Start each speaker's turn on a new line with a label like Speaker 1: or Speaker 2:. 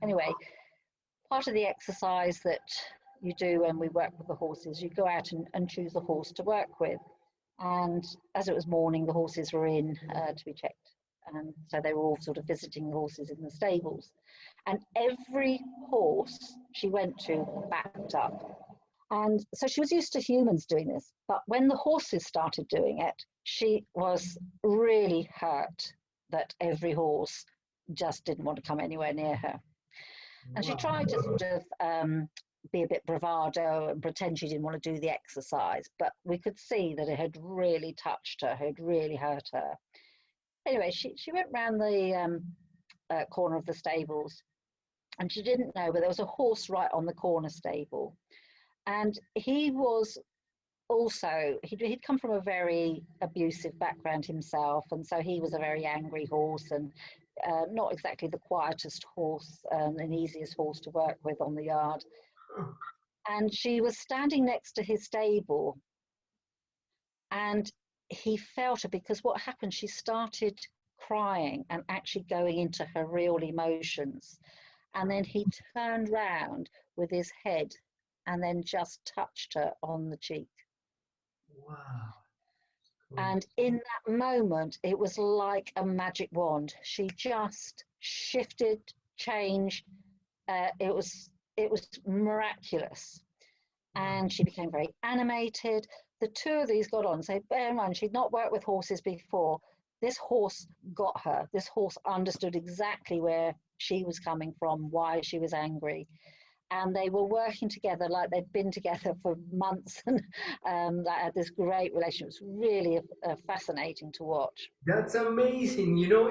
Speaker 1: Anyway, part of the exercise that you do when we work with the horses, you go out and choose a horse to work with. And as it was morning, the horses were in to be checked. And so they were all sort of visiting the horses in the stables. And every horse she went to backed up. And so she was used to humans doing this. But when the horses started doing it, she was really hurt that every horse just didn't want to come anywhere near her. And she tried to sort of be a bit bravado and pretend she didn't want to do the exercise, but we could see that it had really touched her, had really hurt her. Anyway, she went round the corner of the stables, and she didn't know, but there was a horse right on the corner stable. And he was also, he'd come from a very abusive background himself, and so he was a very angry horse, and not exactly the quietest horse and easiest horse to work with on the yard. And she was standing next to his stable, and he felt her, because what happened, she started crying and actually going into her real emotions. And then he turned round with his head and then just touched her on the cheek.
Speaker 2: Wow. Cool.
Speaker 1: And in that moment, it was like a magic wand. She just shifted, changed. It was miraculous. And she became very animated. The two of these got on. So bear in mind, she'd not worked with horses before. This horse got her. This horse understood exactly where she was coming from, why she was angry. And they were working together like they'd been together for months, and they had this great relationship. It was really fascinating to watch.
Speaker 2: That's amazing. You know,